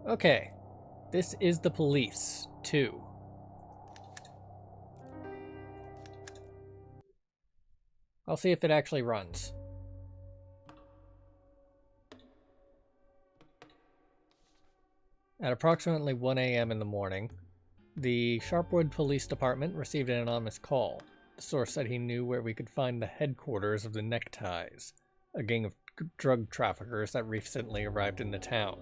Okay, this is the police, too. I'll see if it actually runs. At approximately 1 a.m. in the morning, the Sharpwood Police Department received an anonymous call. The source said he knew where we could find the headquarters of the Neckties, a gang of drug traffickers that recently arrived in the town.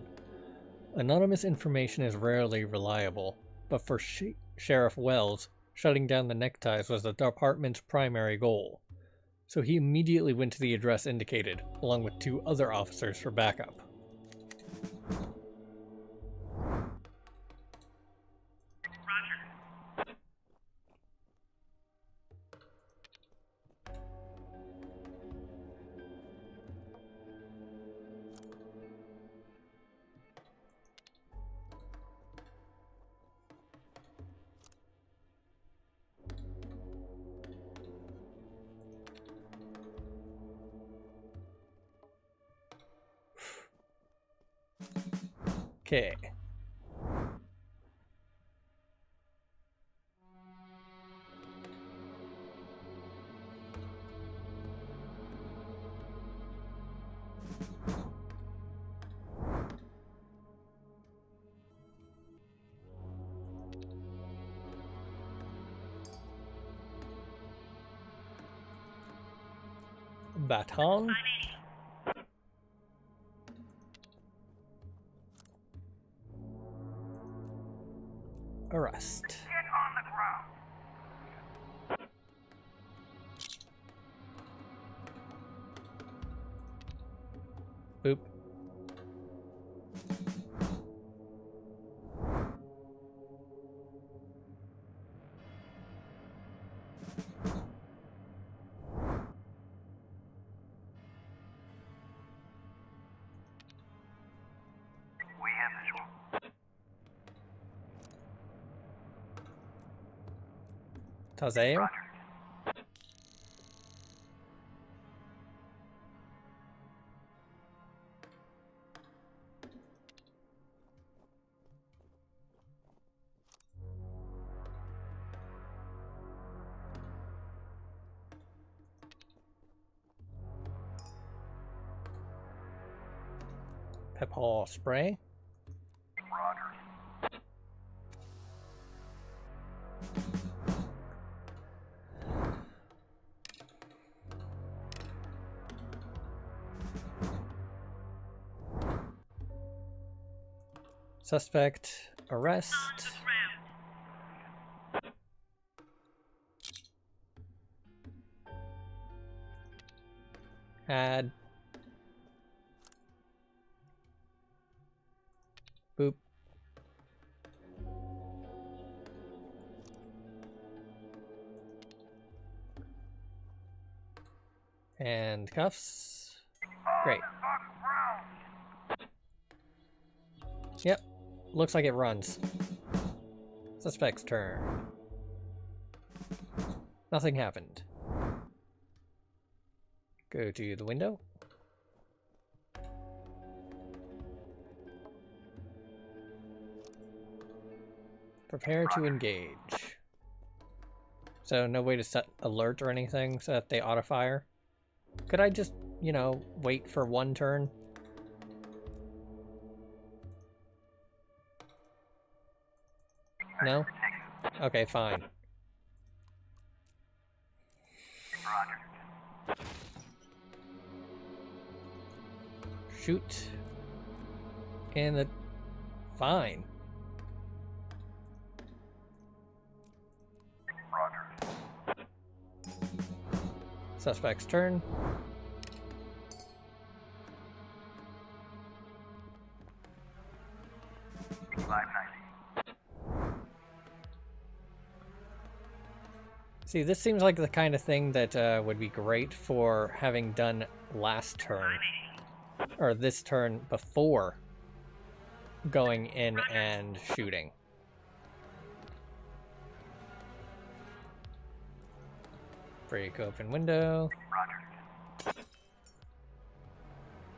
Anonymous information is rarely reliable, but for Sheriff Wells, shutting down the Neckties was the department's primary goal. So he immediately went to the address indicated, along with 2 other officers for backup. Okay. Baton? Arrest. Get on the ground. Boop. We have visual. Tazeo? Roger. Pepper spray? Roger. Suspect arrest. Add. Boop. And cuffs. Great. Yep. Looks like it runs. Suspect's turn. Nothing happened. Go to the window. Prepare to engage. So no way to set alert or anything so that they auto-fire? Could I just, you know, wait for 1 turn? No? Okay, fine. Roger. Shoot. And the... Fine. Roger. Suspect's turn. See, this seems like the kind of thing that would be great for having done last turn. Or this turn before going in and shooting. Break open window. Roger.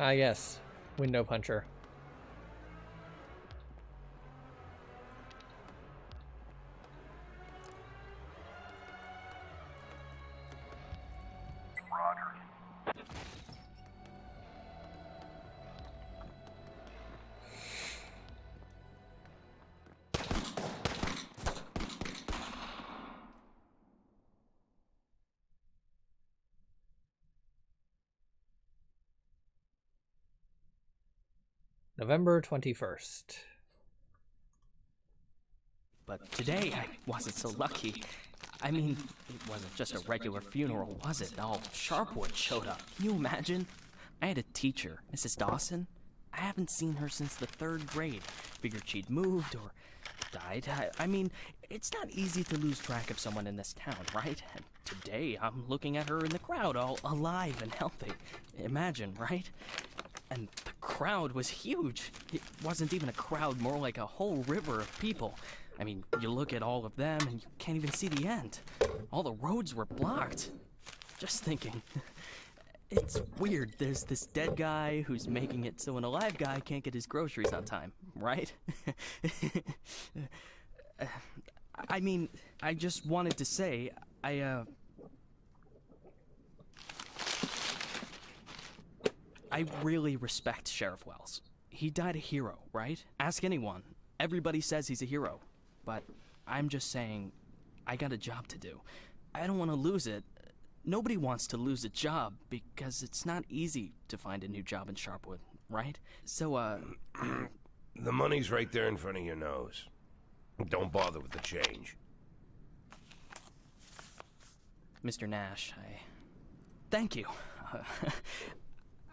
Ah, yes. Window puncher. November 21st. But today I wasn't so lucky. I mean, it wasn't just a regular funeral, was it? All Sharpwood showed up. Can you imagine? I had a teacher, Mrs. Dawson. I haven't seen her since the 3rd grade. Figured she'd moved or died. I mean, it's not easy to lose track of someone in this town, right? And today I'm looking at her in the crowd, all alive and healthy. Imagine, right? And the crowd was huge. It wasn't even a crowd, more like a whole river of people. I mean, you look at all of them and you can't even see the end. All the roads were blocked. Just thinking. It's weird. There's this dead guy who's making it so an alive guy can't get his groceries on time, right? I mean, I just wanted to say, I really respect Sheriff Wells. He died a hero, right? Ask anyone. Everybody says he's a hero. But I'm just saying, I got a job to do. I don't want to lose it. Nobody wants to lose a job because it's not easy to find a new job in Sharpwood, right? So, The money's right there in front of your nose. Don't bother with the change. Mr. Nash, thank you.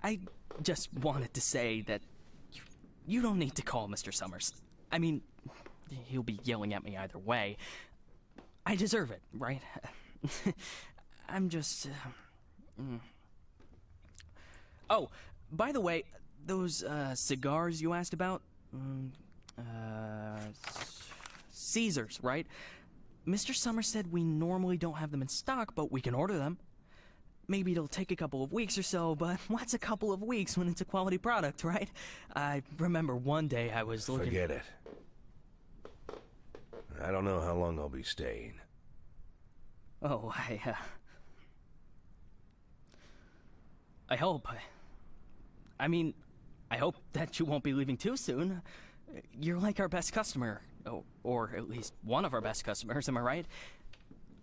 I just wanted to say that you don't need to call Mr. Summers. I mean, he'll be yelling at me either way. I deserve it, right? I'm just... Oh, by the way, those cigars you asked about? Caesars, right? Mr. Summers said we normally don't have them in stock, but we can order them. Maybe it'll take a couple of weeks or so, but what's a couple of weeks when it's a quality product, right? I remember one day I was looking... Forget it. I don't know how long I'll be staying. Oh, I hope. I mean, I hope that you won't be leaving too soon. You're like our best customer. Or at least one of our best customers, am I right?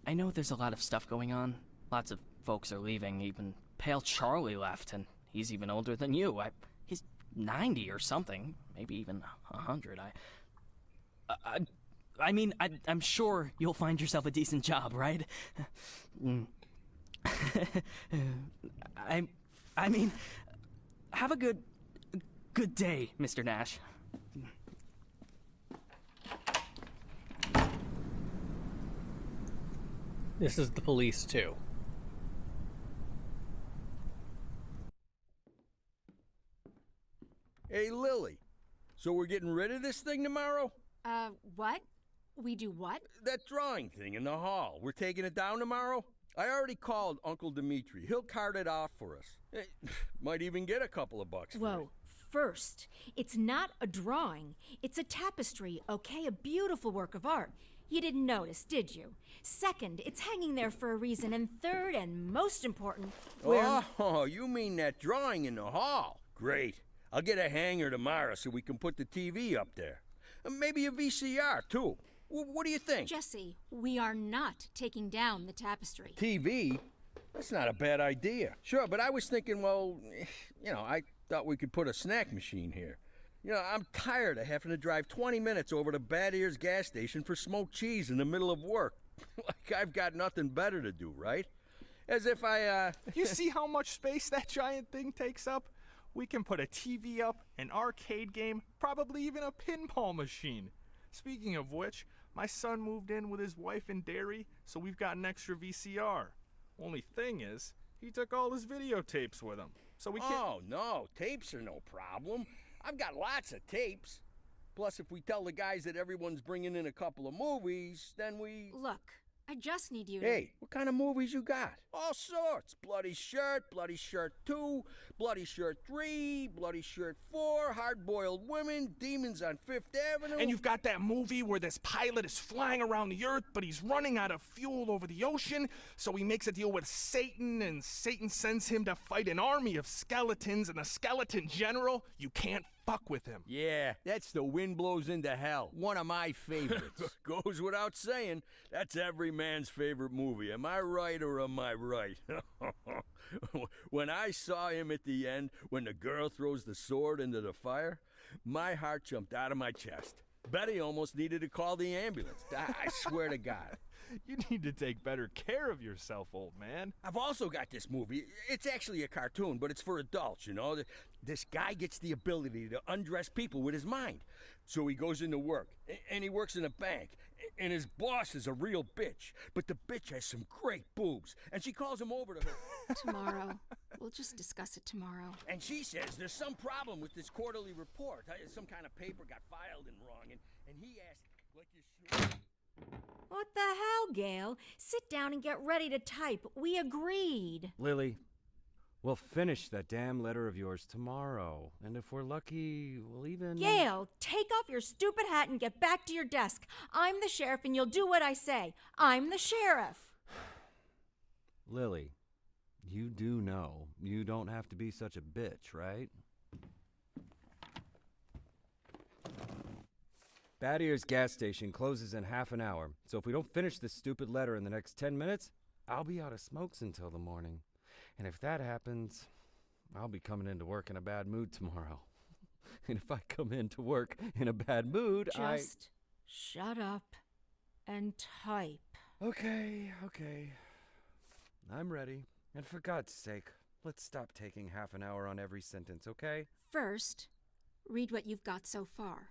I know there's a lot of stuff going on. Lots of folks are leaving. Even Pale Charlie left, and he's even older than you. He's 90 or something. Maybe even 100. I mean, I'm sure you'll find yourself a decent job, right? I mean, have a good day, Mr. Nash. This is the police, too. Hey, Lily. So we're getting rid of this thing tomorrow? What? We do what? That drawing thing in the hall. We're taking it down tomorrow? I already called Uncle Dimitri. He'll cart it off for us. Might even get a couple of bucks for Whoa. it. First, it's not a drawing. It's a tapestry, okay? A beautiful work of art. You didn't notice, did you? Second, it's hanging there for a reason. And third, and most important, Oh, you mean that drawing in the hall? Great. I'll get a hanger tomorrow so we can put the TV up there. And maybe a VCR, too. What do you think? Jesse, we are not taking down the tapestry. TV? That's not a bad idea. Sure, but I was thinking, well, I thought we could put a snack machine here. I'm tired of having to drive 20 minutes over to Bad Ears gas station for smoked cheese in the middle of work. Like I've got nothing better to do, right? As if You see how much space that giant thing takes up? We can put a TV up, an arcade game, probably even a pinball machine. Speaking of which, my son moved in with his wife and dairy, so we've got an extra VCR. Only thing is, he took all his videotapes with him, so we can't... Oh, no, tapes are no problem. I've got lots of tapes. Plus, if we tell the guys that everyone's bringing in a couple of movies, then we... Look, I just need you to... Hey, what kind of movies you got? All sorts. Bloody Shirt 2, Bloody Shirt 3, Bloody Shirt 4, Hard-Boiled Women, Demons on Fifth Avenue. And you've got that movie where this pilot is flying around the Earth, but he's running out of fuel over the ocean, so he makes a deal with Satan, and Satan sends him to fight an army of skeletons, and the skeleton general, you can't fuck with him. Yeah, that's The Wind Blows into Hell. One of my favorites. Goes without saying, that's every man's favorite movie. Am I right or am I right? When I saw him at the end, when the girl throws the sword into the fire, My heart jumped out of my chest. Betty almost needed to call the ambulance. I swear to God. You need to take better care of yourself, old man. I've also got this movie. It's actually a cartoon, but it's for adults, you know. This guy gets the ability to undress people with his mind. So he goes into work, and he works in a bank, and his boss is a real bitch. But the bitch has some great boobs, and she calls him over to her. Tomorrow. We'll just discuss it tomorrow. And she says there's some problem with this quarterly report. Some kind of paper got filed in wrong, and he asked, like you should. What the hell, Gail? Sit down and get ready to type. We agreed. Lily, we'll finish that damn letter of yours tomorrow. And if we're lucky, we'll even... Gail, take off your stupid hat and get back to your desk. I'm the sheriff and you'll do what I say. I'm the sheriff. Lily, you do know you don't have to be such a bitch, right? Bad Ears gas station closes in half an hour, so if we don't finish this stupid letter in the next 10 minutes, I'll be out of smokes until the morning. And if that happens, I'll be coming into work in a bad mood tomorrow. And if I come into work in a bad mood, Just shut up and type. Okay. I'm ready. And for God's sake, let's stop taking half an hour on every sentence, okay? First, read what you've got so far.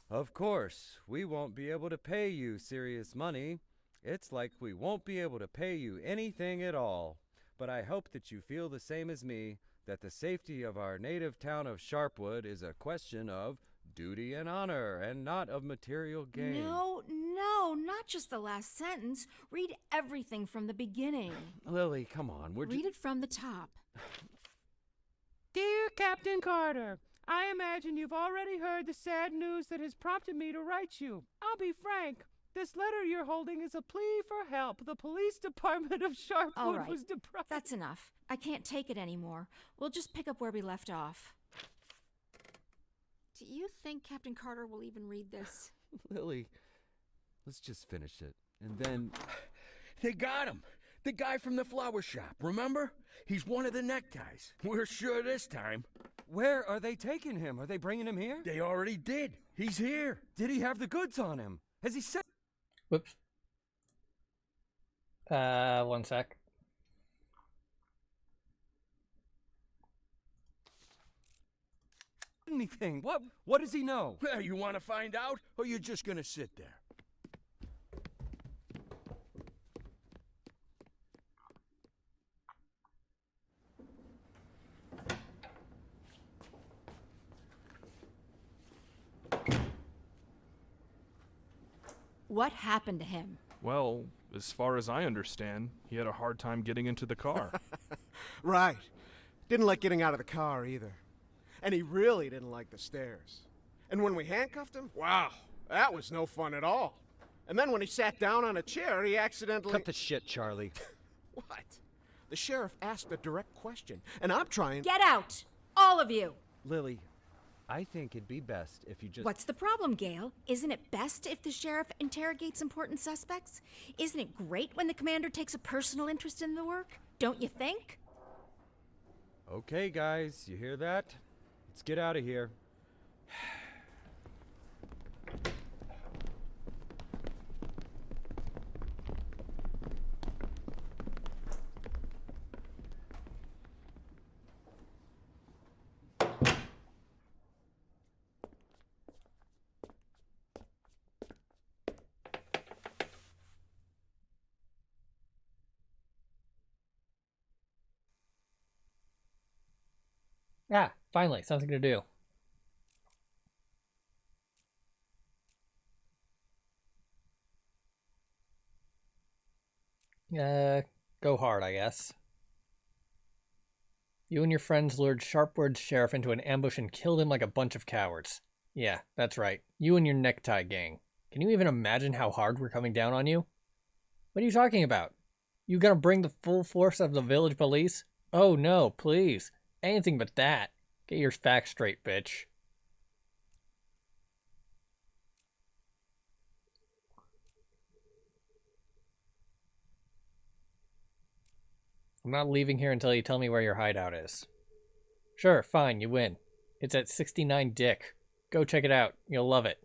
Of course, we won't be able to pay you serious money. It's like we won't be able to pay you anything at all. But I hope that you feel the same as me, that the safety of our native town of Sharpwood is a question of duty and honor, and not of material gain. No, not just the last sentence. Read everything from the beginning. Lily, come on. Read it from the top. Dear Captain Carter, I imagine you've already heard the sad news that has prompted me to write you. I'll be frank. This letter you're holding is a plea for help. The police department of Sharpwood All right, was deprived. that's enough. I can't take it anymore. We'll just pick up where we left off. Do you think Captain Carter will even read this? Lily, let's just finish it. And then... They got him. The guy from the flower shop, remember? He's one of the neckties. We're sure this time. Where are they taking him? Are they bringing him here? They already did. He's here. Did he have the goods on him? Has he said... Whoops. One sec. anything? What does he know? Well, you want to find out, or you're just gonna sit there? What happened to him? Well, as far as I understand, he had a hard time getting into the car. Right. Didn't like getting out of the car either. And he really didn't like the stairs. And when we handcuffed him, wow, that was no fun at all. And then when he sat down on a chair, he accidentally... Cut the shit, Charlie. What? The sheriff asked a direct question, and I'm trying... Get out! All of you! Lily, I think it'd be best if you just... What's the problem, Gail? Isn't it best if the sheriff interrogates important suspects? Isn't it great when the commander takes a personal interest in the work? Don't you think? Okay, guys, you hear that? Let's get out of here. Ah, finally, something to do. Go hard, I guess. You and your friends lured Sharpwood's sheriff into an ambush and killed him like a bunch of cowards. Yeah, that's right. You and your necktie gang. Can you even imagine how hard we're coming down on you? What are you talking about? You gonna bring the full force of the village police? Oh no, please. Anything but that. Get your facts straight, bitch. I'm not leaving here until you tell me where your hideout is. Sure, fine, you win. It's at 69 Dick. Go check it out. You'll love it.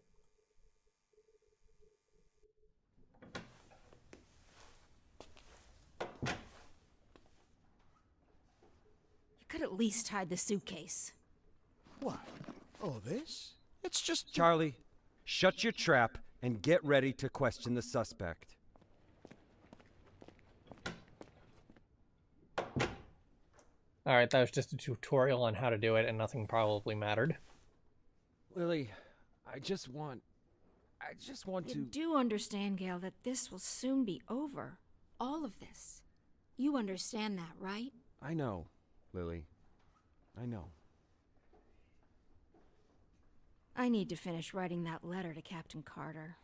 You could at least hide the suitcase. What? Oh, this? It's just... Charlie, shut your trap and get ready to question the suspect. Alright, that was just a tutorial on how to do it, and nothing probably mattered. Lily, I just want You to... do understand, Gail, that this will soon be over. All of this. You understand that, right? I know, Lily. I know. I need to finish writing that letter to Captain Carter.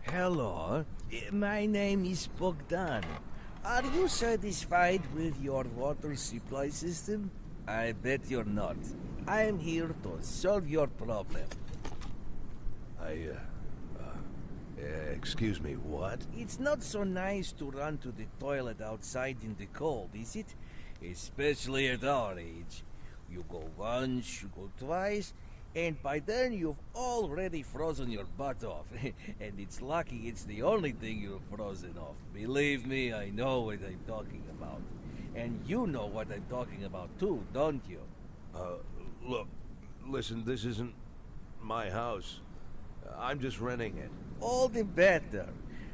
Hello, my name is Bogdan. Are you satisfied with your water supply system? I bet you're not. I'm here to solve your problem. Excuse me, what? It's not so nice to run to the toilet outside in the cold, is it? Especially at our age. You go once, you go twice, and by then you've already frozen your butt off. And it's lucky it's the only thing you've frozen off. Believe me, I know what I'm talking about. And you know what I'm talking about too, don't you? Look, listen, this isn't my house. I'm just renting it. All the better.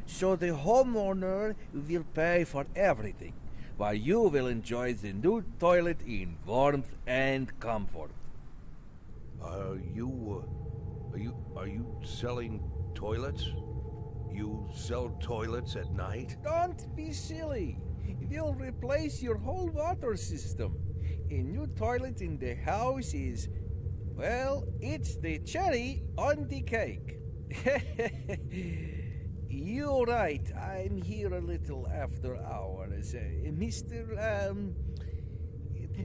So the homeowner will pay for everything, while you will enjoy the new toilet in warmth and comfort. Are you selling toilets? You sell toilets at night? Don't be silly. We'll replace your whole water system. A new toilet in the house is, well, it's the cherry on the cake. You're right. I'm here a little after hours.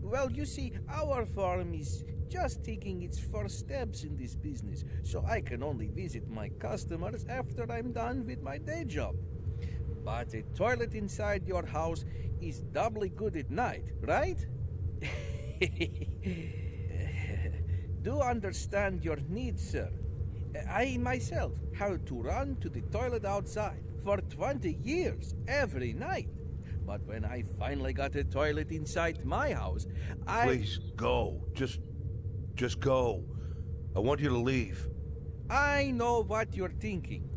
Well, you see, our farm is just taking its first steps in this business, so I can only visit my customers after I'm done with my day job. But a toilet inside your house is doubly good at night, right? Do understand your needs, sir. I myself had to run to the toilet outside for 20 years, every night. But when I finally got a toilet inside my house, Please, go. Just go. I want you to leave. I know what you're thinking.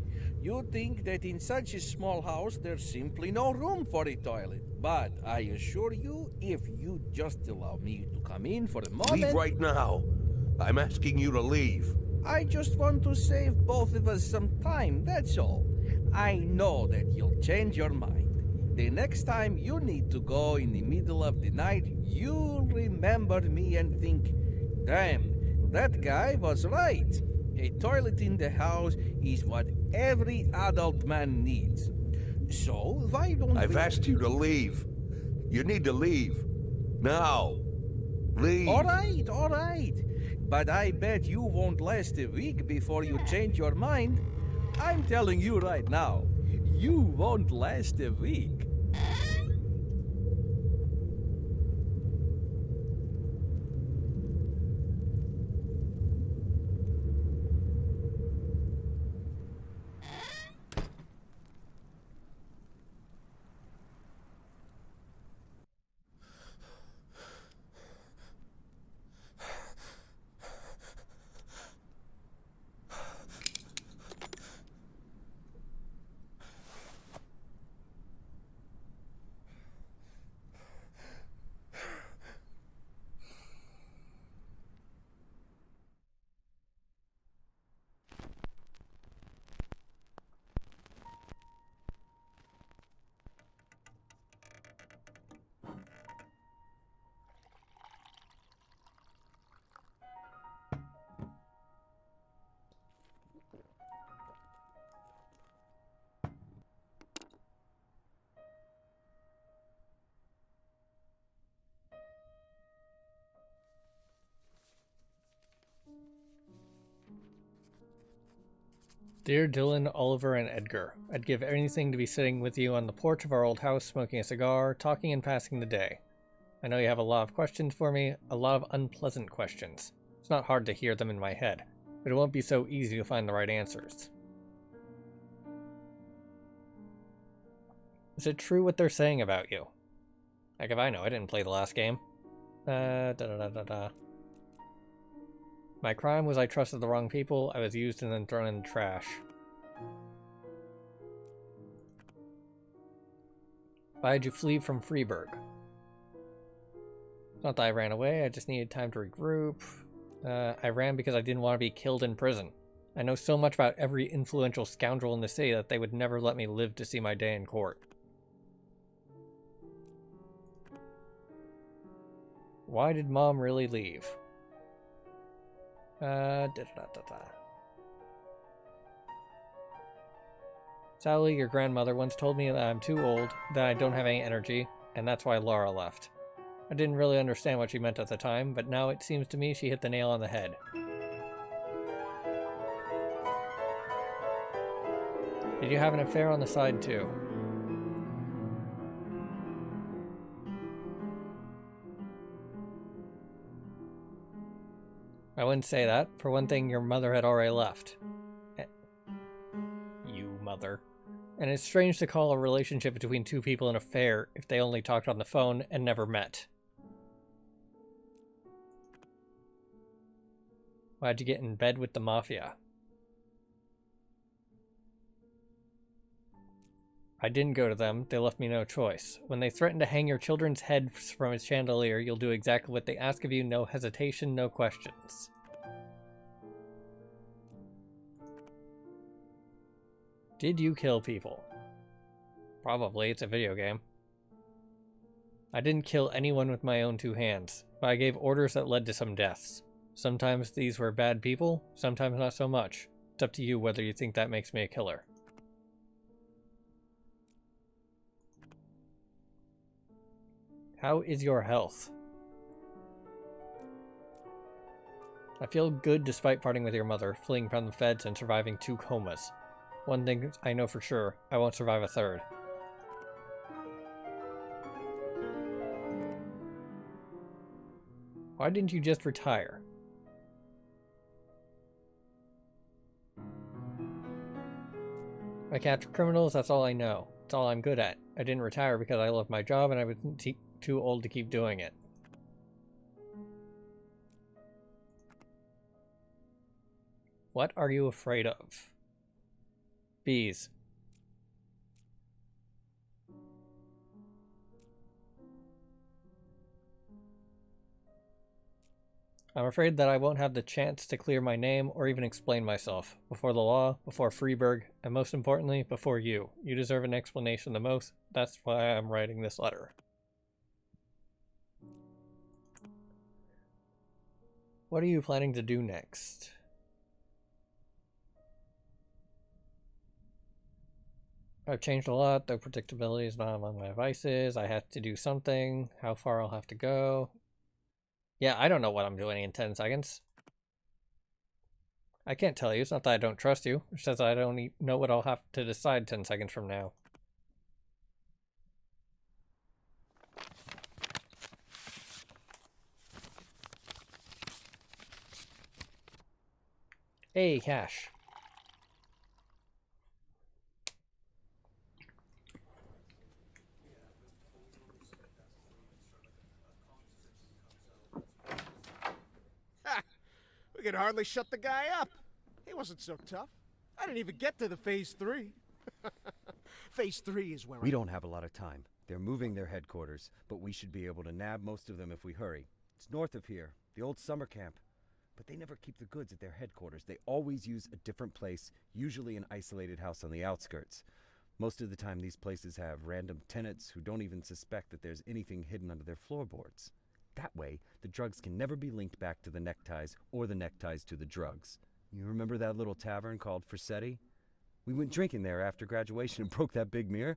You think that in such a small house there's simply no room for a toilet. But I assure you, if you just allow me to come in for a moment... Leave right now. I'm asking you to leave. I just want to save both of us some time, that's all. I know that you'll change your mind. The next time you need to go in the middle of the night, you'll remember me and think, damn, that guy was right. A toilet in the house is what every adult man needs. So, why don't I've asked you to leave. You need to leave. Now. Leave. All right. But I bet you won't last a week before you change your mind. I'm telling you right now, you won't last a week. Dear Dylan, Oliver, and Edgar, I'd give anything to be sitting with you on the porch of our old house, smoking a cigar, talking and passing the day. I know you have a lot of questions for me, a lot of unpleasant questions. It's not hard to hear them in my head, but it won't be so easy to find the right answers. Is it true what they're saying about you? Heck if I know, I didn't play the last game. My crime was I trusted the wrong people, I was used and then thrown in the trash. Why did you flee from FREEBURG? It's not that I ran away, I just needed time to regroup. I ran because I didn't want to be killed in prison. I know so much about every influential scoundrel in the city that they would never let me live to see my day in court. Why did Mom really leave? Sally, your grandmother, once told me that I'm too old, that I don't have any energy, and that's why Laura left. I didn't really understand what she meant at the time, but now it seems to me she hit the nail on the head. Did you have an affair on the side too? I wouldn't say that. For one thing, your mother had already left. You mother. And it's strange to call a relationship between two people an affair if they only talked on the phone and never met. Why'd you get in bed with the mafia? I didn't go to them, they left me no choice. When they threaten to hang your children's heads from a chandelier, you'll do exactly what they ask of you, no hesitation, no questions. Did you kill people? Probably, it's a video game. I didn't kill anyone with my own two hands, but I gave orders that led to some deaths. Sometimes these were bad people, sometimes not so much. It's up to you whether you think that makes me a killer. How is your health? I feel good despite parting with your mother, fleeing from the feds and surviving 2 comas. One thing I know for sure, I won't survive a 3rd. Why didn't you just retire? I capture criminals, that's all I know. It's all I'm good at. I didn't retire because I love my job and I was too old to keep doing it. What are you afraid of? Bees. I'm afraid that I won't have the chance to clear my name or even explain myself. Before the law, before FREEBURG, and most importantly, before you. You deserve an explanation the most. That's why I'm writing this letter. What are you planning to do next? I've changed a lot, though predictability is not among my vices. I have to do something. How far I'll have to go. Yeah, I don't know what I'm doing in 10 seconds. I can't tell you. It's not that I don't trust you. It says I don't know what I'll have to decide 10 seconds from now. Hey, cash. We could hardly shut the guy up. He wasn't so tough. I didn't even get to the Phase 3. Phase 3 is where We don't have a lot of time. They're moving their headquarters, but we should be able to nab most of them if we hurry. It's north of here, the old summer camp. But they never keep the goods at their headquarters. They always use a different place, usually an isolated house on the outskirts. Most of the time these places have random tenants who don't even suspect that there's anything hidden under their floorboards. That way, the drugs can never be linked back to the neckties or the neckties to the drugs. You remember that little tavern called Frasetti? We went drinking there after graduation and broke that big mirror.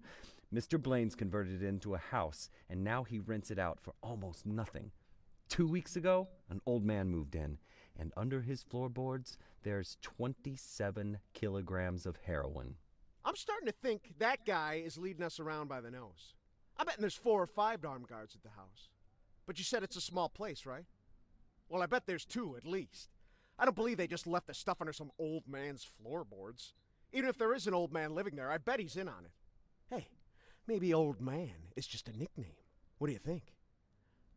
Mr. Blaine's converted it into a house, and now he rents it out for almost nothing. 2 weeks ago, an old man moved in, And under his floorboards, there's 27 kilograms of heroin. I'm starting to think that guy is leading us around by the nose. I bet there's 4 or 5 armed guards at the house. But you said it's a small place, right? Well, I bet there's 2 at least. I don't believe they just left the stuff under some old man's floorboards. Even if there is an old man living there, I bet he's in on it. Hey, maybe old man is just a nickname. What do you think?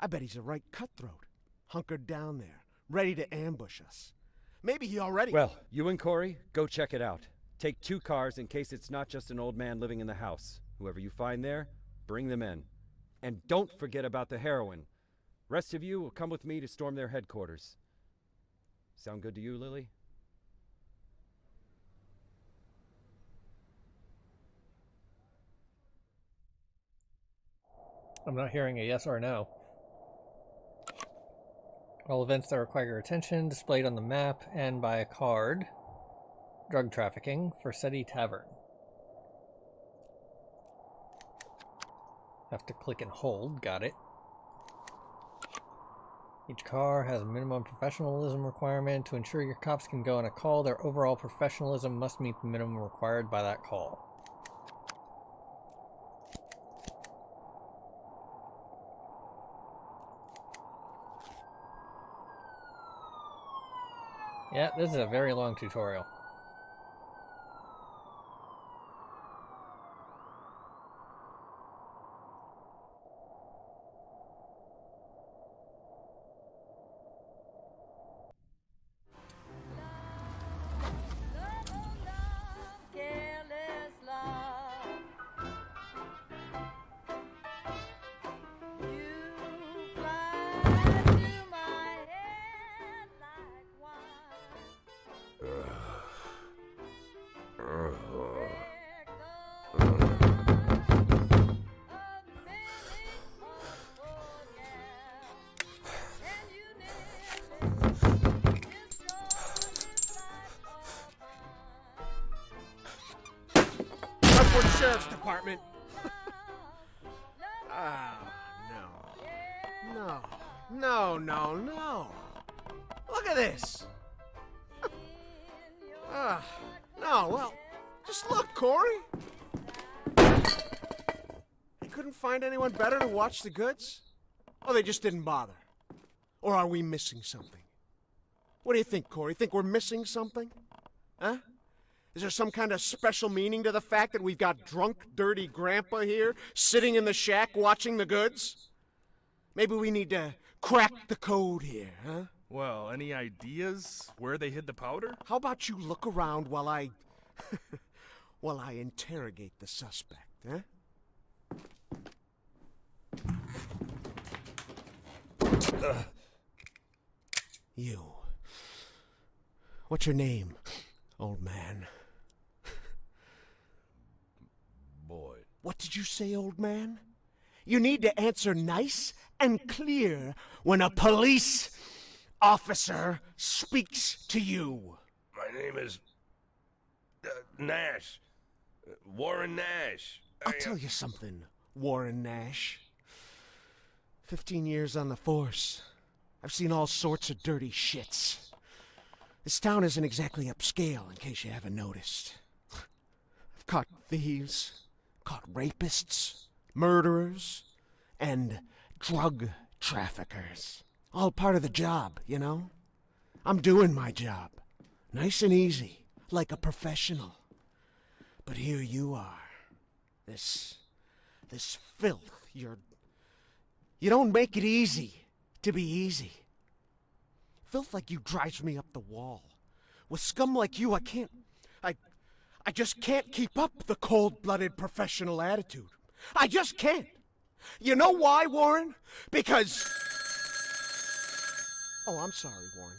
I bet he's a right cutthroat, hunkered down there, ready to ambush us. Maybe he already... Well, you and Corey, go check it out. Take 2 cars in case it's not just an old man living in the house. Whoever you find there, bring them in. And don't forget about the heroin. Rest of you will come with me to storm their headquarters. Sound good to you, Lily? I'm not hearing a yes or a no. All events that require your attention displayed on the map and by a card. Drug trafficking, Versetti Tavern. Have to click and hold, got it. Each car has a minimum professionalism requirement. To ensure your cops can go on a call, their overall professionalism must meet the minimum required by that call. Yeah, this is a very long tutorial. Sheriff's Department. No. Look at this. No, well, just look, Corey. They couldn't find anyone better to watch the goods? Or they just didn't bother? Or are we missing something? What do you think, Corey? Think we're missing something? Huh? Is there some kind of special meaning to the fact that we've got drunk, dirty grandpa here, sitting in the shack watching the goods? Maybe we need to crack the code here, huh? Well, any ideas where they hid the powder? How about you look around while I... while I interrogate the suspect, huh? You. What's your name, old man? Boyd. What did you say, old man? You need to answer nice and clear when a police officer speaks to you. My name is... Nash. Warren Nash. I'll tell you something, Warren Nash. 15 years on the force. I've seen all sorts of dirty shits. This town isn't exactly upscale, in case you haven't noticed. I've caught thieves, caught rapists, murderers, and drug traffickers. All part of the job, you know? I'm doing my job. Nice and easy, like a professional. But here you are. This filth, you don't make it easy to be easy. Filth like you drives me up the wall. With scum like you, I just can't keep up the cold-blooded professional attitude. I just can't. You know why, Warren? Because... Oh, I'm sorry, Warren.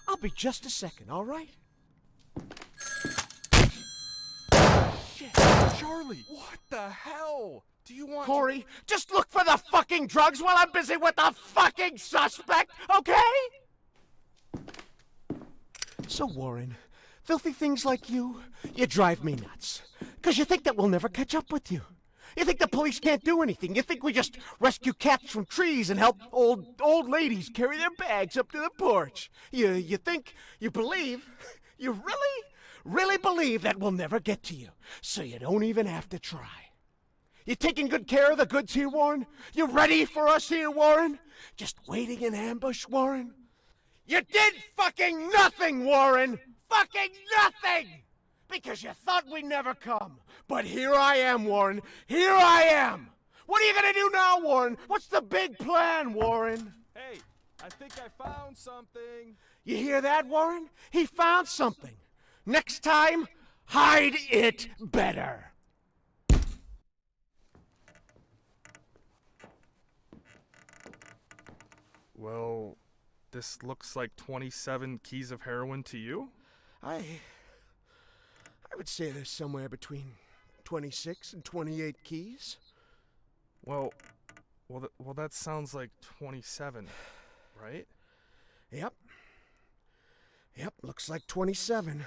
I'll be just a second, all right? Shit, Charlie, what the hell? Do you want... Corey, just look for the fucking drugs while I'm busy with the fucking suspect, okay? So, Warren, filthy things like you drive me nuts. 'Cause you think that we'll never catch up with you. You think the police can't do anything? You think we just rescue cats from trees and help old ladies carry their bags up to the porch? You think, you believe, you really believe that we'll never get to you, so you don't even have to try. You taking good care of the goods here, Warren? You ready for us here, Warren? Just waiting in ambush, Warren? You did fucking nothing, Warren! Fucking nothing! Because you thought we'd never come. But here I am, Warren. Here I am! What are you gonna do now, Warren? What's the big plan, Warren? Hey, I think I found something. You hear that, Warren? He found something. Next time, hide it better. Well, this looks like 27 keys of heroin to you? I would say there's somewhere between 26 and 28 keys. Well, that sounds like 27, right? Yep, looks like 27.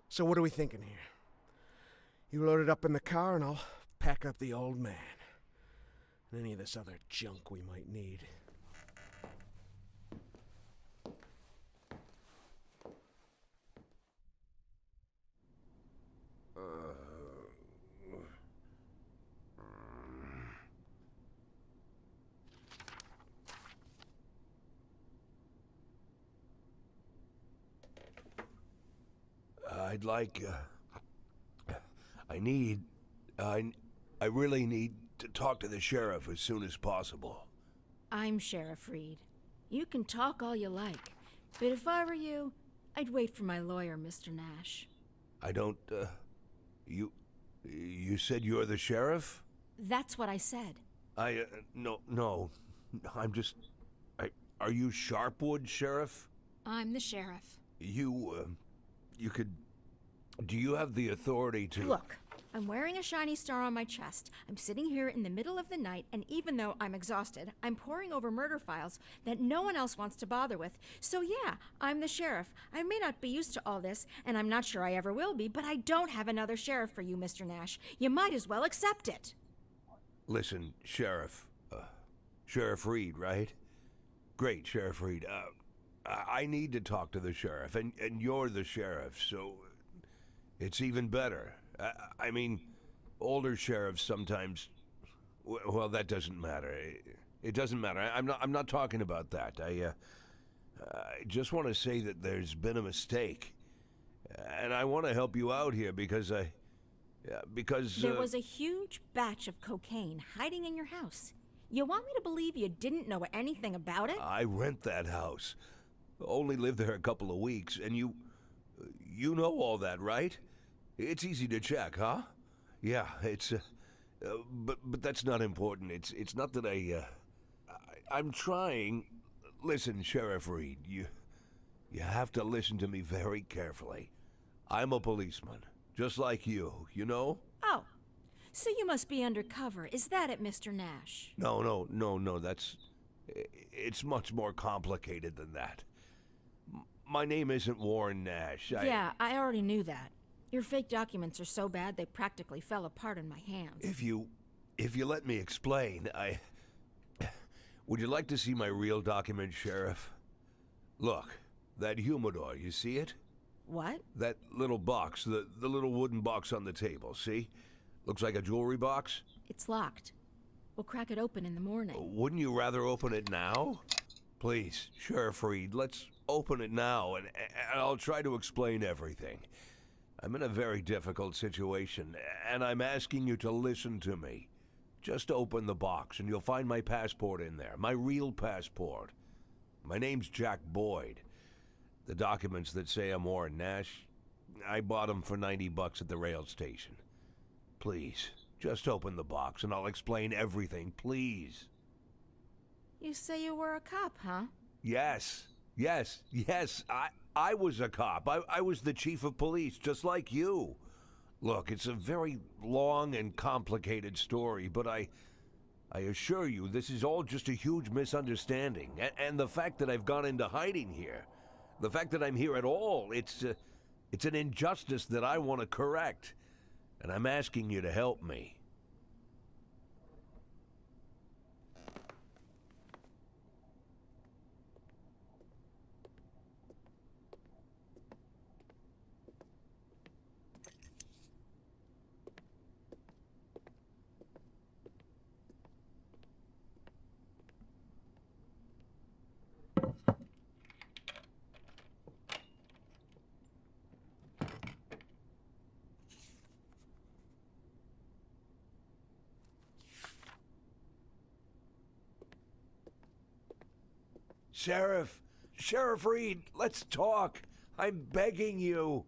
So what are we thinking here? You load it up in the car and I'll pack up the old man. And any of this other junk we might need. I'd like, I really need to talk to the sheriff as soon as possible. I'm Sheriff Reed. You can talk all you like, but if I were you, I'd wait for my lawyer, Mr. Nash. I don't, you said you're the sheriff? That's what I said. No, I'm just, are you Sharpwood, Sheriff? I'm the sheriff. Do you have the authority to... Look, I'm wearing a shiny star on my chest. I'm sitting here in the middle of the night, and even though I'm exhausted, I'm poring over murder files that no one else wants to bother with. So yeah, I'm the sheriff. I may not be used to all this, and I'm not sure I ever will be, but I don't have another sheriff for you, Mr. Nash. You might as well accept it. Listen, Sheriff. Sheriff Reed, right? Great, Sheriff Reed. I need to talk to the sheriff, and you're the sheriff, so it's even better. I mean, older sheriffs sometimes... Well, that doesn't matter. It doesn't matter. I'm not talking about that. I just want to say that there's been a mistake. And I want to help you out here because There was a huge batch of cocaine hiding in your house. You want me to believe you didn't know anything about it? I rent that house. Only lived there a couple of weeks, and you know all that, right? It's easy to check, huh? Yeah, it's but that's not important. It's not that I'm trying. Listen, Sheriff Reed, you have to listen to me very carefully. I'm a policeman, just like you know? Oh, so you must be undercover. Is that it, Mr. Nash? No, it's much more complicated than that. My name isn't Warren Nash. Yeah, I already knew that. Your fake documents are so bad they practically fell apart in my hands. If you let me explain, would you like to see my real document, Sheriff? Look, that humidor, you see it? What? That little box, the little wooden box on the table, see? Looks like a jewelry box? It's locked. We'll crack it open in the morning. Wouldn't you rather open it now? Please, Sheriff Reed, let's open it now, and I'll try to explain everything. I'm in a very difficult situation, and I'm asking you to listen to me. Just open the box, and you'll find my passport in there, my real passport. My name's Jack Boyd. The documents that say I'm Warren Nash, I bought them for $90 at the rail station. Please, just open the box, and I'll explain everything, please. You say you were a cop, huh? Yes. I was a cop. I was the chief of police, just like you. Look, it's a very long and complicated story, but I assure you this is all just a huge misunderstanding. And the fact that I've gone into hiding here, the fact that I'm here at all, it's an injustice that I want to correct. and I'm asking you to help me. Sheriff Reed, let's talk. I'm begging you.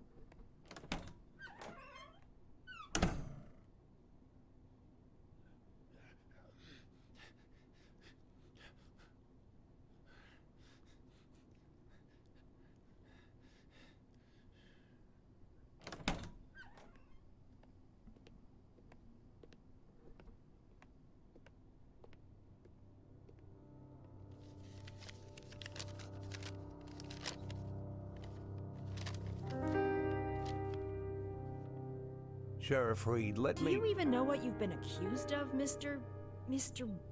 Sheriff Reed, let me... Do you even know what you've been accused of, Mr.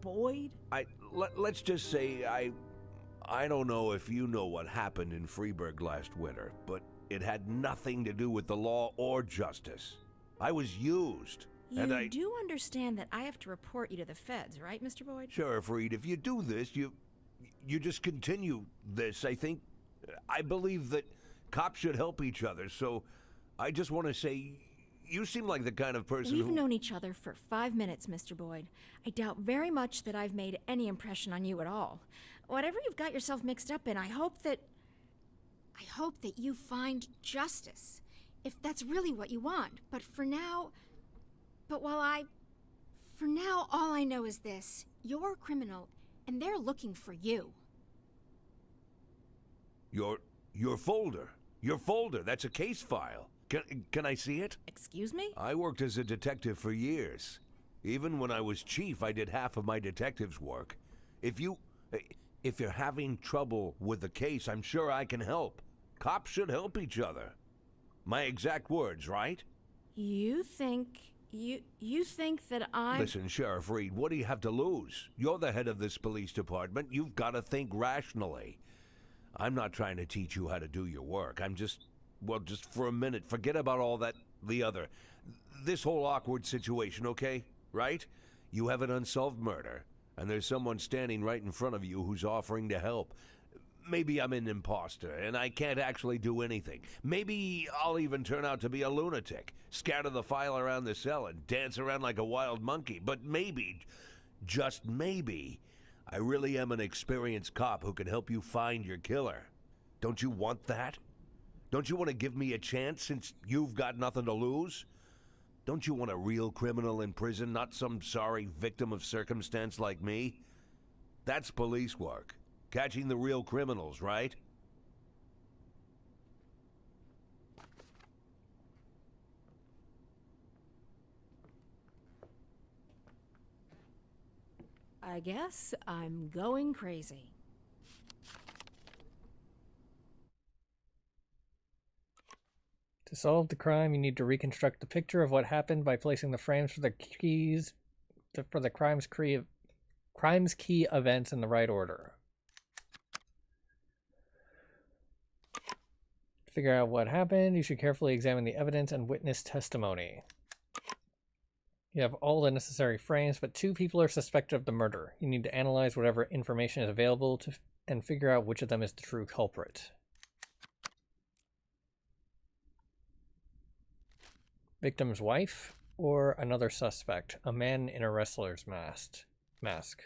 Boyd? Let's just say I don't know if you know what happened in FREEBURG last winter, but it had nothing to do with the law or justice. I was used. You do understand that I have to report you to the feds, right, Mr. Boyd? Sheriff Reed, if you do this, you just continue this. I believe that cops should help each other, so I just want to say, you seem like the kind of person We've known each other for 5 minutes, Mr. Boyd. I doubt very much that I've made any impression on you at all. Whatever you've got yourself mixed up in, I hope that you find justice, if that's really what you want. But for now, all I know is this. You're a criminal, and they're looking for you. Your folder. Your folder, that's a case file. Can I see it? Excuse me? I worked as a detective for years. Even when I was chief, I did half of my detective's work. If you're having trouble with the case, I'm sure I can help. Cops should help each other. My exact words, right? You think that I'm... Listen, Sheriff Reed, what do you have to lose? You're the head of this police department. You've got to think rationally. I'm not trying to teach you how to do your work. I'm just for a minute, forget about all that, this whole awkward situation, okay? Right? You have an unsolved murder, and there's someone standing right in front of you who's offering to help. Maybe I'm an imposter, and I can't actually do anything. Maybe I'll even turn out to be a lunatic, scatter the file around the cell and dance around like a wild monkey. But maybe, just maybe, I really am an experienced cop who can help you find your killer. Don't you want that? Don't you want to give me a chance since you've got nothing to lose? Don't you want a real criminal in prison, not some sorry victim of circumstance like me? That's police work. Catching the real criminals, right? I guess I'm going crazy. To solve the crime, you need to reconstruct the picture of what happened by placing the frames for the crime's key events in the right order. To figure out what happened, you should carefully examine the evidence and witness testimony. You have all the necessary frames, but 2 people are suspected of the murder. You need to analyze whatever information is available and figure out which of them is the true culprit. Victim's wife or another suspect, a man in a wrestler's mask.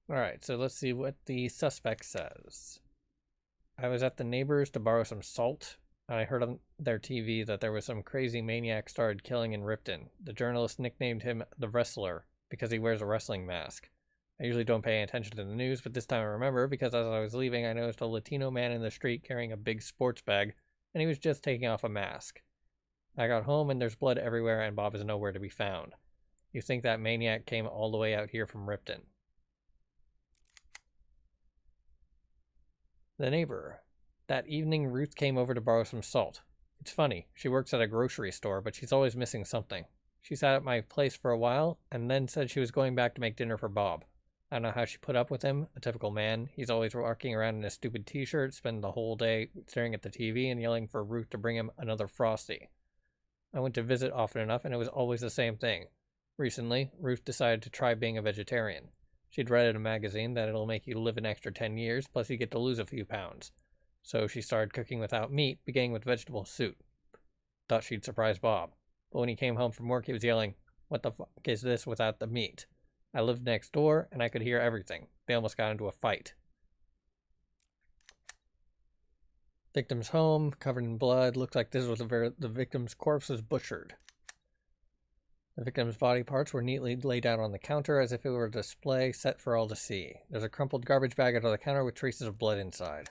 Alright, so let's see what the suspect says. I was at the neighbor's to borrow some salt. I heard on their TV that there was some crazy maniac started killing in Ripton. The journalist nicknamed him the Wrestler because he wears a wrestling mask. I usually don't pay attention to the news, but this time I remember because as I was leaving, I noticed a Latino man in the street carrying a big sports bag, and he was just taking off a mask. I got home and there's blood everywhere and Bob is nowhere to be found. You think that maniac came all the way out here from Ripton? The neighbor. That evening, Ruth came over to borrow some salt. It's funny, she works at a grocery store, but she's always missing something. She sat at my place for a while, and then said she was going back to make dinner for Bob. I don't know how she put up with him, a typical man. He's always walking around in a stupid t-shirt, spending the whole day staring at the TV and yelling for Ruth to bring him another Frosty. I went to visit often enough, and it was always the same thing. Recently, Ruth decided to try being a vegetarian. She'd read in a magazine that it'll make you live an extra 10 years, plus you get to lose a few pounds. So she started cooking without meat, beginning with vegetable soup. Thought she'd surprise Bob. But when he came home from work, he was yelling, "What the fuck is this without the meat?" I lived next door, and I could hear everything. They almost got into a fight. Victim's home, covered in blood. Looked like this was the victim's corpse was butchered. The victim's body parts were neatly laid out on the counter as if it were a display set for all to see. There's a crumpled garbage bag under the counter with traces of blood inside.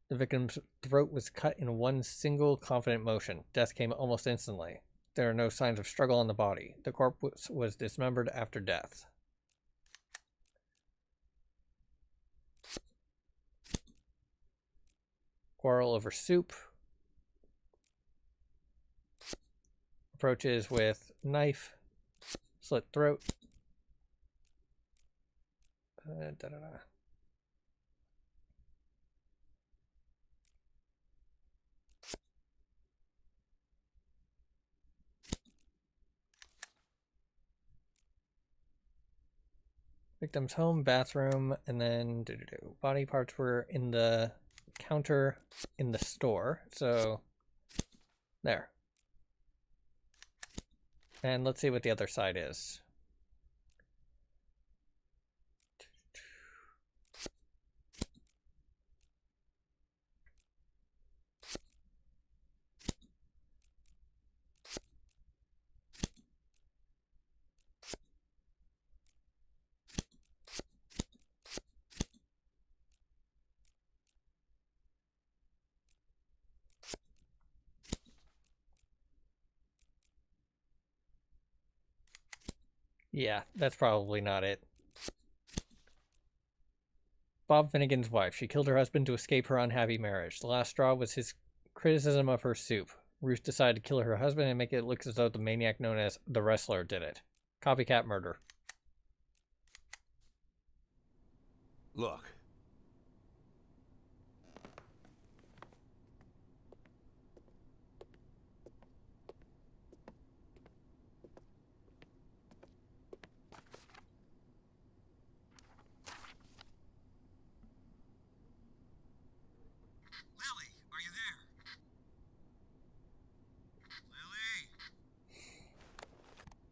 The victim's throat was cut in one single confident motion. Death came almost instantly. There are no signs of struggle on the body. The corpse was dismembered after death. Quarrel over soup. Approaches with knife. Slit throat. Victim's home, bathroom, and then body parts were in the counter in the store. So, there. And let's see what the other side is. Yeah, that's probably not it. Bob Finnegan's wife. She killed her husband to escape her unhappy marriage. The last straw was his criticism of her soup. Ruth decided to kill her husband and make it look as though the maniac known as the Wrestler did it. Copycat murder. Look.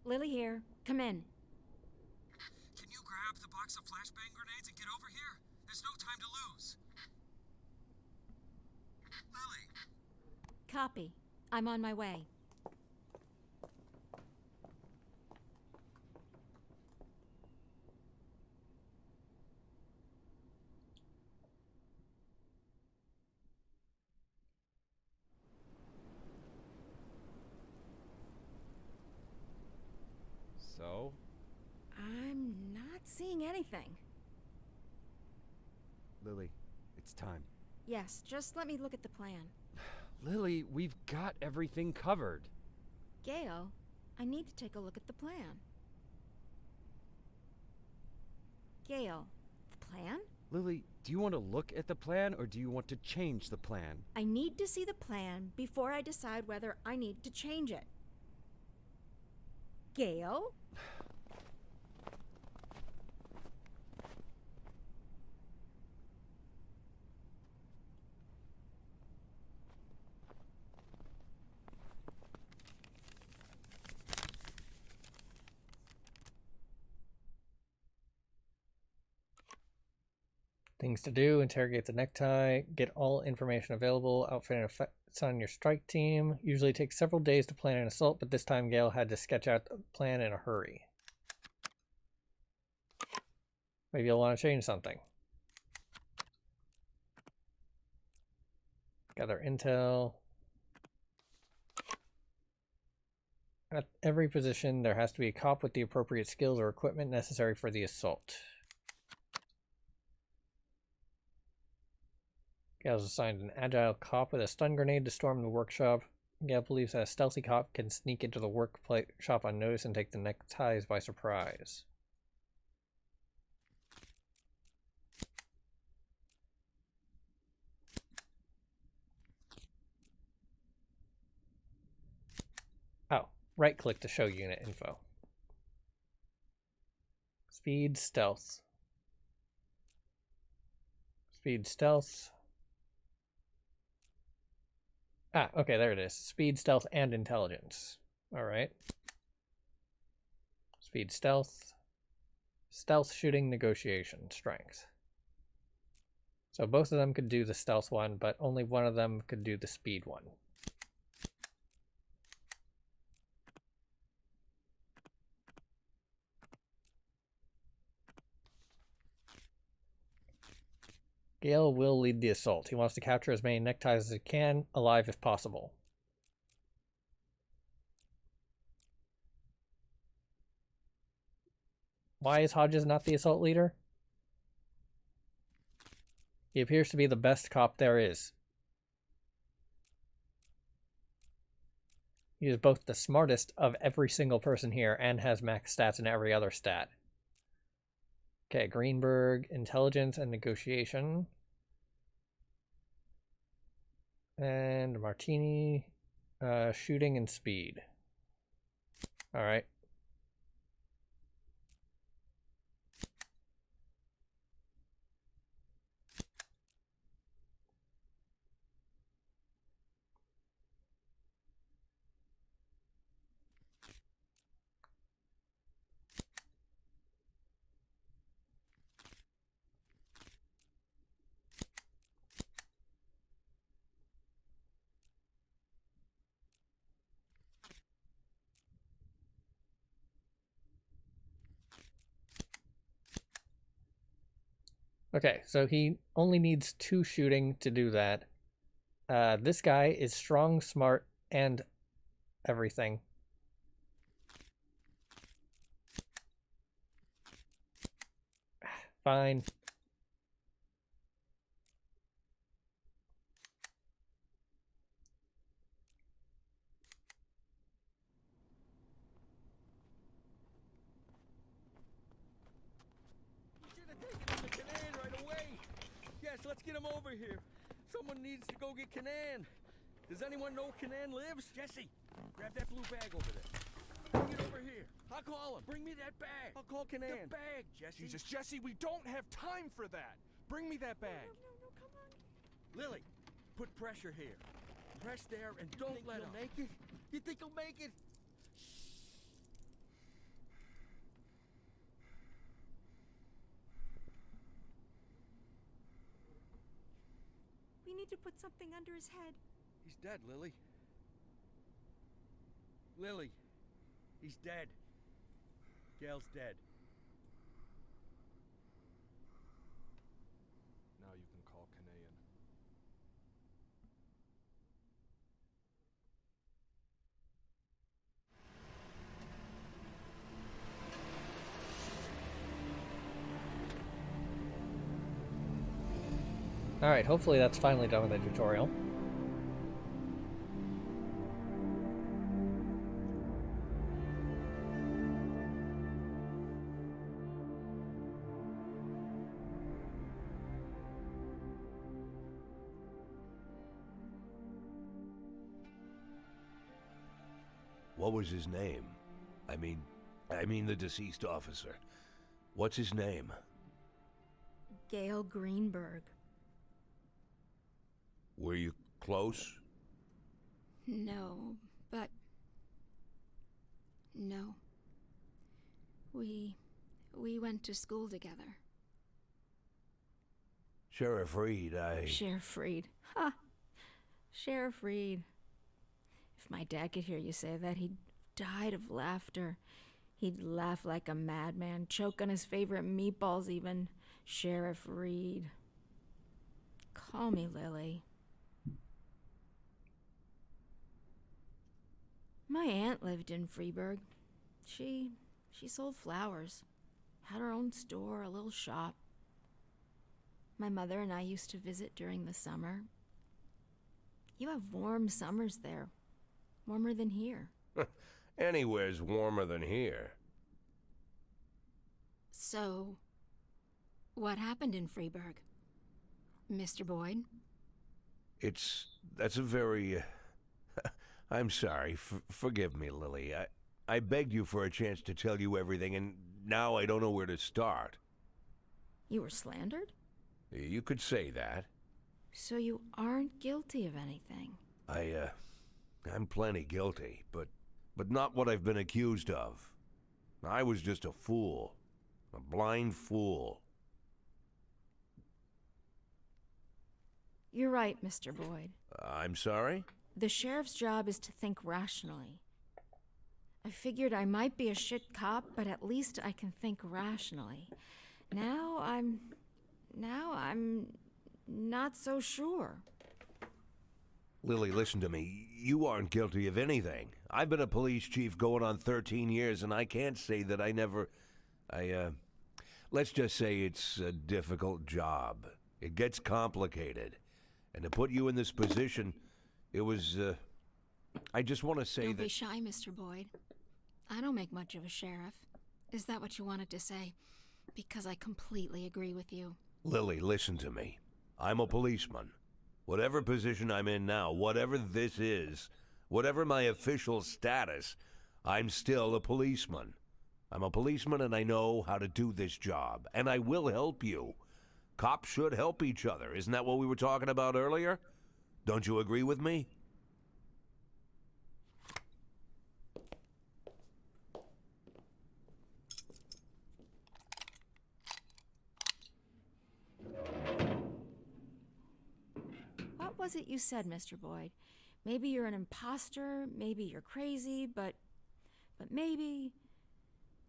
Lily here. Come in. Can you grab the box of flashbang grenades and get over here? There's no time to lose. Lily! Copy. I'm on my way. So? I'm not seeing anything. Lily, it's time. Yes, just let me look at the plan. Lily, we've got everything covered. Gail, I need to take a look at the plan. Gail, the plan? Lily, do you want to look at the plan or do you want to change the plan? I need to see the plan before I decide whether I need to change it. Gail? Things to do: interrogate the necktie, get all information available, outfit and assign your strike team. Usually takes several days to plan an assault, but this time Gail had to sketch out the plan in a hurry. Maybe you'll want to change something. Gather intel. At every position, there has to be a cop with the appropriate skills or equipment necessary for the assault. Gale's assigned an agile cop with a stun grenade to storm the workshop. Gale believes that a stealthy cop can sneak into the workshop unnoticed and take the neckties by surprise. Oh, right-click to show unit info. Speed, stealth. Speed, stealth. Ah, okay, there it is. Speed, stealth, and intelligence. Alright. Speed, stealth. Stealth, shooting, negotiation, strength. So both of them could do the stealth one, but only one of them could do the speed one. Gale will lead the assault. He wants to capture as many neckties as he can, alive if possible. Why is Hodges not the assault leader? He appears to be the best cop there is. He is both the smartest of every single person here and has max stats in every other stat. Okay, Greenberg, intelligence and negotiation. And Martini, shooting and speed. Alright. Okay, so he only needs 2 shooting to do that. This guy is strong, smart, and everything. Fine. Let's get him over here. Someone needs to go get Kanan. Does anyone know Kanan lives? Jesse, grab that blue bag over there. Bring it over here. I'll call him. Bring me that bag. I'll call Kanan. The bag, Jesse. Jesus, Jesse, we don't have time for that. Bring me that bag. No, come on. Lily, put pressure here. Press there and don't let him. Make it? You think he'll make it? We need to put something under his head. He's dead, Lily. Lily, he's dead. Gale's dead. Now you can call Kanayan. Alright, hopefully that's finally done with the tutorial. What was his name? I mean the deceased officer. What's his name? Gale Greenberg. Were you close? No, but... No. We went to school together. Sheriff Reed, Sheriff Reed. Ha! Sheriff Reed. If my dad could hear you say that, he'd died of laughter. He'd laugh like a madman, choke on his favorite meatballs even. Sheriff Reed. Call me Lily. My aunt lived in FREEBURG. She sold flowers. Had her own store, a little shop. My mother and I used to visit during the summer. You have warm summers there. Warmer than here. Anywhere's warmer than here. So, what happened in Freeburg? Mr. Boyd? That's a very... I'm sorry. Forgive me, Lily. I begged you for a chance to tell you everything, and now I don't know where to start. You were slandered? You could say that. So you aren't guilty of anything? I'm plenty guilty, but not what I've been accused of. I was just a fool. A blind fool. You're right, Mr. Boyd. I'm sorry? The sheriff's job is to think rationally. I figured I might be a shit cop, but at least I can think rationally. Now I'm not so sure. Lily, listen to me. You aren't guilty of anything. I've been a police chief going on 13 years, and I can't say that I never... Let's just say it's a difficult job. It gets complicated. And to put you in this position, it was, I just want to say Don't that... be shy, Mr. Boyd. I don't make much of a sheriff. Is that what you wanted to say? Because I completely agree with you. Lily, listen to me. I'm a policeman. Whatever position I'm in now, whatever this is, whatever my official status, I'm still a policeman. I'm a policeman and I know how to do this job. And I will help you. Cops should help each other. Isn't that what we were talking about earlier? Don't you agree with me? What was it you said, Mr. Boyd? Maybe you're an imposter, maybe you're crazy, but maybe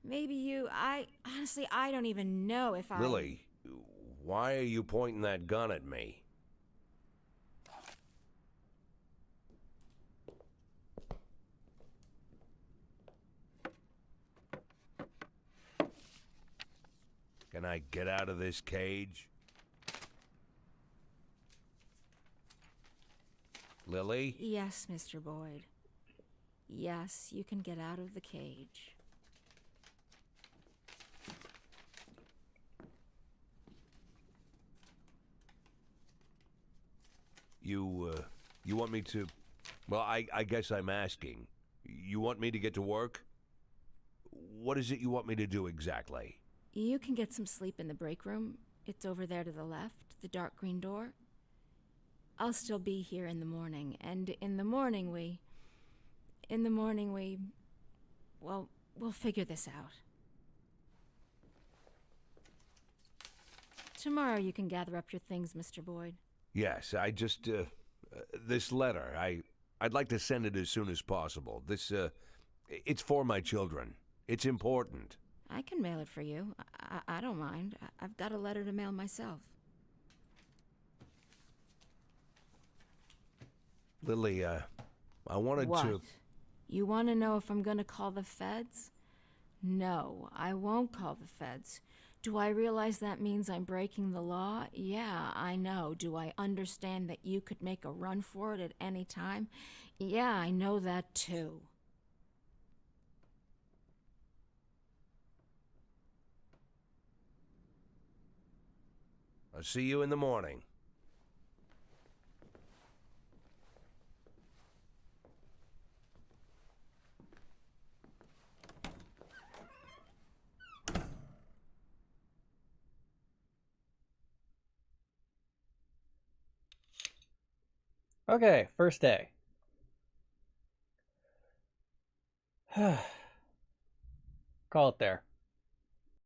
you... honestly, I don't even know if I... Lily, why are you pointing that gun at me? Can I get out of this cage? Lily? Yes, Mr. Boyd. Yes, you can get out of the cage. You want me to... Well, I guess I'm asking. You want me to get to work? What is it you want me to do exactly? You can get some sleep in the break room. It's over there to the left, the dark green door. I'll still be here in the morning, and in the morning we... Well, we'll figure this out. Tomorrow you can gather up your things, Mr. Boyd. Yes, I just, this letter, I'd like to send it as soon as possible. It's for my children. It's important. I can mail it for you. I don't mind. I've got a letter to mail myself. Lily, I wanted What? to... You want to know if I'm going to call the feds? No, I won't call the feds. Do I realize that means I'm breaking the law? Yeah, I know. Do I understand that you could make a run for it at any time? Yeah, I know that too. I'll see you in the morning. Okay, first day. Call it there.